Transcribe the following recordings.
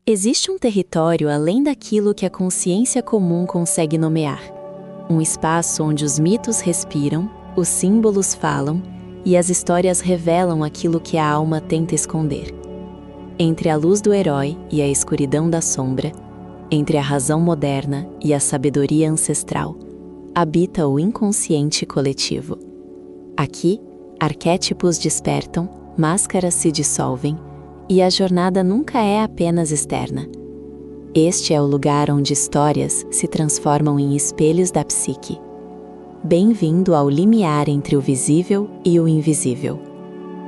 Existe um território além daquilo que a consciência comum consegue nomear. Um espaço onde os mitos respiram, os símbolos falam e as histórias revelam aquilo que a alma tenta esconder. Entre a luz do herói e a escuridão da sombra, entre a razão moderna e a sabedoria ancestral, habita o inconsciente coletivo. Aqui, arquétipos despertam, máscaras se dissolvem, e a jornada nunca é apenas externa. Este é o lugar onde histórias se transformam em espelhos da psique. Bem-vindo ao limiar entre o visível e o invisível.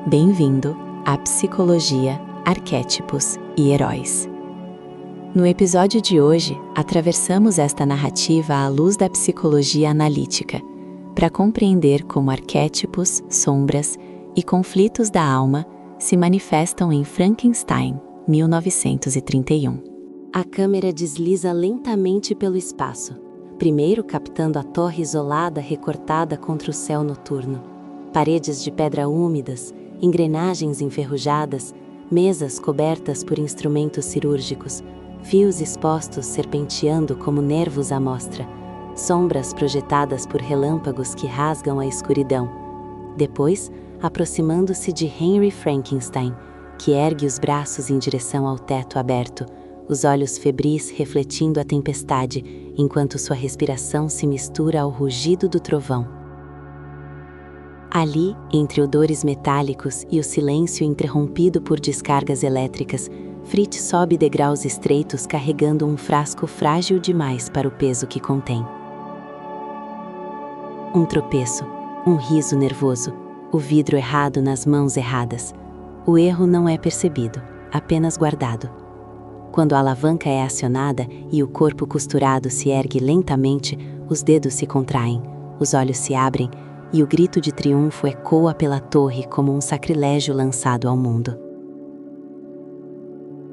Bem-vindo à psicologia, arquétipos e heróis. No episódio de hoje, atravessamos esta narrativa à luz da psicologia analítica, para compreender como arquétipos, sombras e conflitos da alma se manifestam em Frankenstein, 1931. A câmera desliza lentamente pelo espaço, primeiro captando a torre isolada recortada contra o céu noturno. Paredes de pedra úmidas, engrenagens enferrujadas, mesas cobertas por instrumentos cirúrgicos, fios expostos serpenteando como nervos à mostra, sombras projetadas por relâmpagos que rasgam a escuridão. Depois, aproximando-se de Henry Frankenstein, que ergue os braços em direção ao teto aberto, os olhos febris refletindo a tempestade, enquanto sua respiração se mistura ao rugido do trovão. Ali, entre odores metálicos e o silêncio interrompido por descargas elétricas, Fritz sobe degraus estreitos carregando um frasco frágil demais para o peso que contém. Um tropeço, um riso nervoso, o vidro errado nas mãos erradas. O erro não é percebido, apenas guardado. Quando a alavanca é acionada e o corpo costurado se ergue lentamente, os dedos se contraem, os olhos se abrem e o grito de triunfo ecoa pela torre como um sacrilégio lançado ao mundo.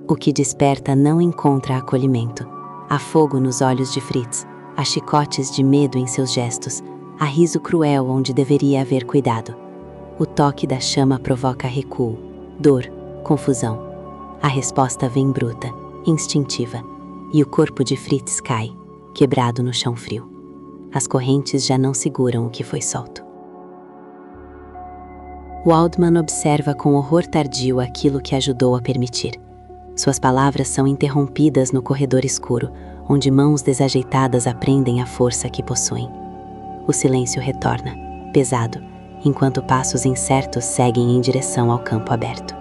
O que desperta não encontra acolhimento. Há fogo nos olhos de Fritz, há chicotes de medo em seus gestos, há riso cruel onde deveria haver cuidado. O toque da chama provoca recuo, dor, confusão. A resposta vem bruta, instintiva, e o corpo de Fritz cai, quebrado no chão frio. As correntes já não seguram o que foi solto. Waldman observa com horror tardio aquilo que ajudou a permitir. Suas palavras são interrompidas no corredor escuro, onde mãos desajeitadas aprendem a força que possuem. O silêncio retorna, pesado, enquanto passos incertos seguem em direção ao campo aberto.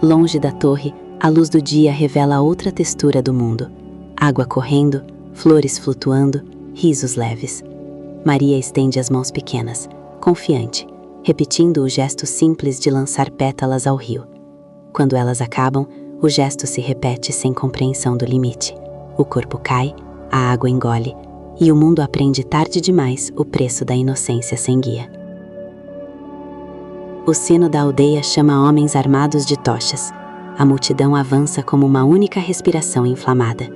Longe da torre, a luz do dia revela outra textura do mundo. Água correndo, flores flutuando, risos leves. Maria estende as mãos pequenas, confiante, repetindo o gesto simples de lançar pétalas ao rio. Quando elas acabam, o gesto se repete sem compreensão do limite. O corpo cai, a água engole, e o mundo aprende tarde demais o preço da inocência sem guia. O sino da aldeia chama homens armados de tochas. A multidão avança como uma única respiração inflamada.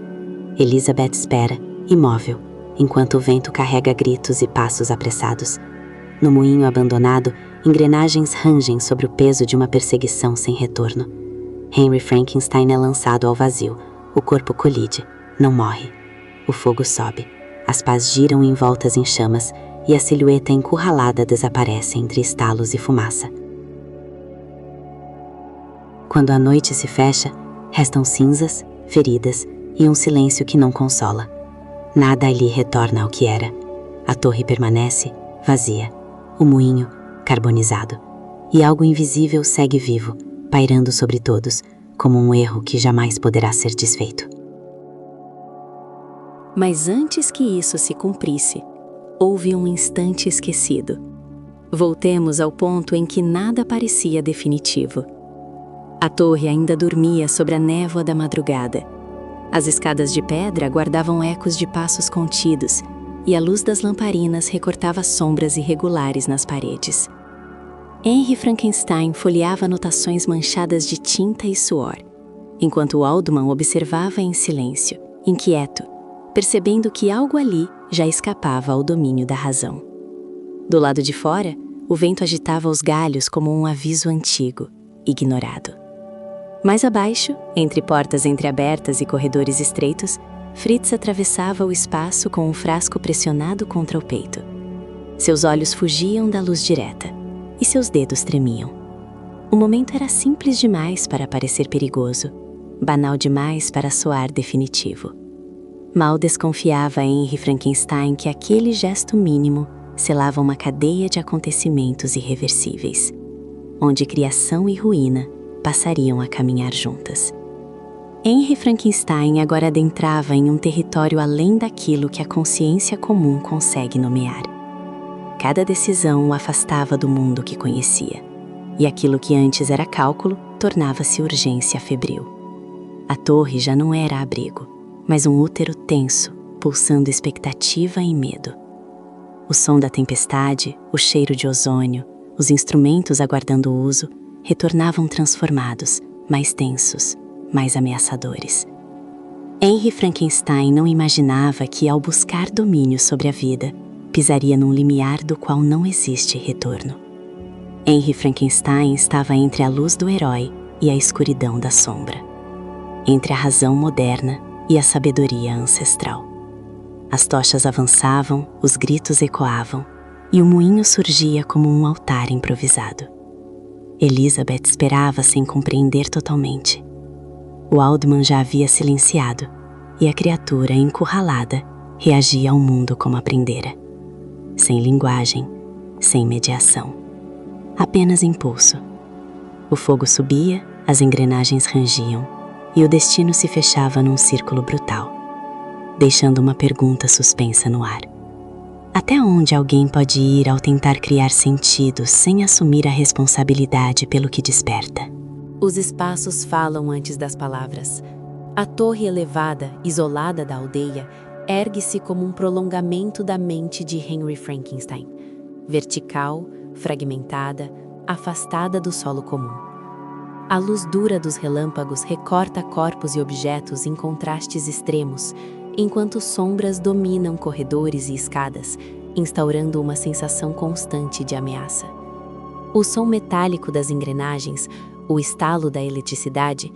Elizabeth espera, imóvel, enquanto o vento carrega gritos e passos apressados. No moinho abandonado, engrenagens rangem sobre o peso de uma perseguição sem retorno. Henry Frankenstein é lançado ao vazio. O corpo colide, não morre. O fogo sobe. As pás giram em voltas em chamas e a silhueta encurralada desaparece entre estalos e fumaça. Quando a noite se fecha, restam cinzas, feridas e um silêncio que não consola. Nada ali retorna ao que era. A torre permanece, vazia. O moinho, carbonizado. E algo invisível segue vivo, pairando sobre todos, como um erro que jamais poderá ser desfeito. Mas antes que isso se cumprisse, houve um instante esquecido. Voltemos ao ponto em que nada parecia definitivo. A torre ainda dormia sobre a névoa da madrugada. As escadas de pedra guardavam ecos de passos contidos, e a luz das lamparinas recortava sombras irregulares nas paredes. Henry Frankenstein folheava anotações manchadas de tinta e suor, enquanto Waldman observava em silêncio, inquieto, percebendo que algo ali já escapava ao domínio da razão. Do lado de fora, o vento agitava os galhos como um aviso antigo, ignorado. Mais abaixo, entre portas entreabertas e corredores estreitos, Fritz atravessava o espaço com um frasco pressionado contra o peito. Seus olhos fugiam da luz direta, e seus dedos tremiam. O momento era simples demais para parecer perigoso, banal demais para soar definitivo. Mal desconfiava Henry Frankenstein que aquele gesto mínimo selava uma cadeia de acontecimentos irreversíveis, onde criação e ruína passariam a caminhar juntas. Henry Frankenstein agora adentrava em um território além daquilo que a consciência comum consegue nomear. Cada decisão o afastava do mundo que conhecia, e aquilo que antes era cálculo tornava-se urgência febril. A torre já não era abrigo, mas um útero tenso, pulsando expectativa e medo. O som da tempestade, o cheiro de ozônio, os instrumentos aguardando o uso, retornavam transformados, mais tensos, mais ameaçadores. Henry Frankenstein não imaginava que, ao buscar domínio sobre a vida, pisaria num limiar do qual não existe retorno. Henry Frankenstein estava entre a luz do herói e a escuridão da sombra, entre a razão moderna e a sabedoria ancestral. As tochas avançavam, os gritos ecoavam, e o moinho surgia como um altar improvisado. Elizabeth esperava sem compreender totalmente. O Waldman já havia silenciado, e a criatura, encurralada, reagia ao mundo como aprendera. Sem linguagem, sem mediação. Apenas impulso. O fogo subia, as engrenagens rangiam, e o destino se fechava num círculo brutal, deixando uma pergunta suspensa no ar. Até onde alguém pode ir ao tentar criar sentido sem assumir a responsabilidade pelo que desperta? Os espaços falam antes das palavras. A torre elevada, isolada da aldeia, ergue-se como um prolongamento da mente de Henry Frankenstein. Vertical, fragmentada, afastada do solo comum. A luz dura dos relâmpagos recorta corpos e objetos em contrastes extremos, enquanto sombras dominam corredores e escadas, instaurando uma sensação constante de ameaça. O som metálico das engrenagens, o estalo da eletricidade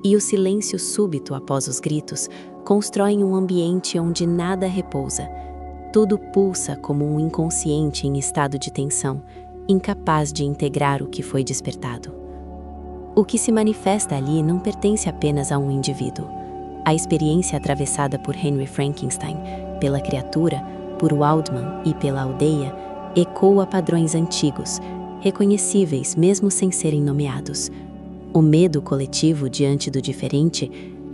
e o silêncio súbito após os gritos constroem um ambiente onde nada repousa. Tudo pulsa como um inconsciente em estado de tensão, incapaz de integrar o que foi despertado. O que se manifesta ali não pertence apenas a um indivíduo. A experiência atravessada por Henry Frankenstein, pela criatura, por Waldman e pela aldeia, ecoa padrões antigos, reconhecíveis mesmo sem serem nomeados. O medo coletivo diante do diferente,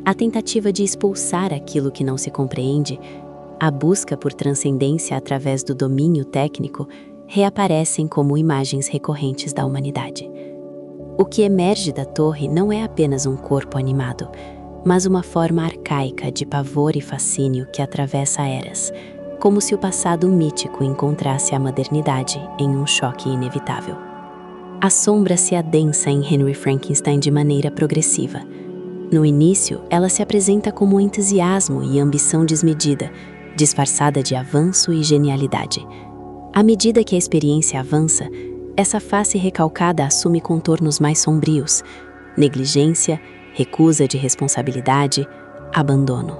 a tentativa de expulsar aquilo que não se compreende, a busca por transcendência através do domínio técnico, reaparecem como imagens recorrentes da humanidade. O que emerge da torre não é apenas um corpo animado, mas uma forma arcaica de pavor e fascínio que atravessa eras, como se o passado mítico encontrasse a modernidade em um choque inevitável. A sombra se adensa em Henry Frankenstein de maneira progressiva. No início, ela se apresenta como entusiasmo e ambição desmedida, disfarçada de avanço e genialidade. À medida que a experiência avança, essa face recalcada assume contornos mais sombrios: negligência, recusa de responsabilidade, abandono.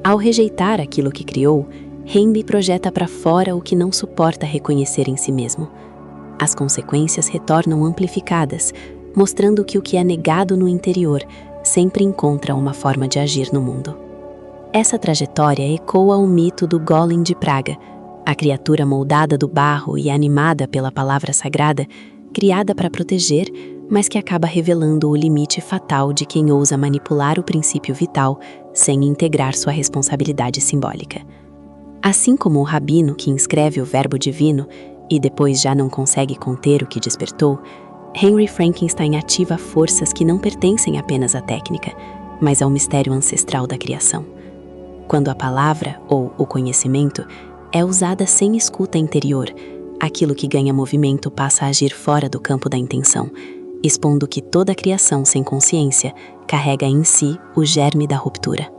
Ao rejeitar aquilo que criou, Henry projeta para fora o que não suporta reconhecer em si mesmo. As consequências retornam amplificadas, mostrando que o que é negado no interior sempre encontra uma forma de agir no mundo. Essa trajetória ecoa o mito do Golem de Praga, a criatura moldada do barro e animada pela palavra sagrada, criada para proteger, mas que acaba revelando o limite fatal de quem ousa manipular o princípio vital sem integrar sua responsabilidade simbólica. Assim como o rabino que inscreve o verbo divino e depois já não consegue conter o que despertou, Henry Frankenstein ativa forças que não pertencem apenas à técnica, mas ao mistério ancestral da criação. Quando a palavra, ou o conhecimento, é usada sem escuta interior, aquilo que ganha movimento passa a agir fora do campo da intenção, expondo que toda a criação sem consciência carrega em si o germe da ruptura.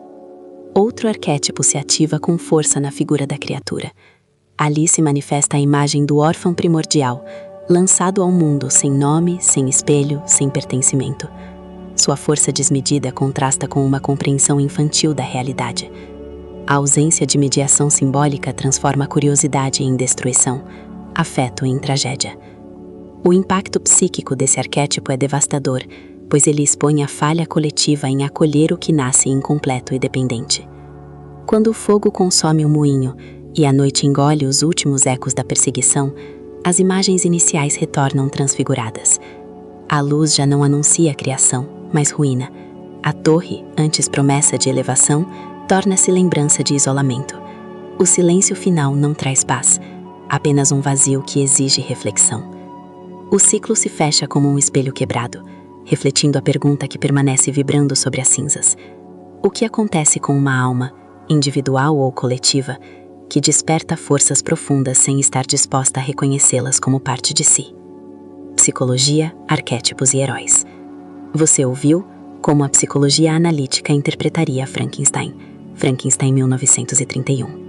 Outro arquétipo se ativa com força na figura da criatura. Ali se manifesta a imagem do órfão primordial, lançado ao mundo sem nome, sem espelho, sem pertencimento. Sua força desmedida contrasta com uma compreensão infantil da realidade. A ausência de mediação simbólica transforma a curiosidade em destruição, afeto em tragédia. O impacto psíquico desse arquétipo é devastador, pois ele expõe a falha coletiva em acolher o que nasce incompleto e dependente. Quando o fogo consome o moinho e a noite engole os últimos ecos da perseguição, as imagens iniciais retornam transfiguradas. A luz já não anuncia a criação, mas ruína. A torre, antes promessa de elevação, torna-se lembrança de isolamento. O silêncio final não traz paz, apenas um vazio que exige reflexão. O ciclo se fecha como um espelho quebrado, refletindo a pergunta que permanece vibrando sobre as cinzas. O que acontece com uma alma, individual ou coletiva, que desperta forças profundas sem estar disposta a reconhecê-las como parte de si? Psicologia, arquétipos e heróis. Você ouviu Como a Psicologia Analítica Interpretaria Frankenstein, 1931.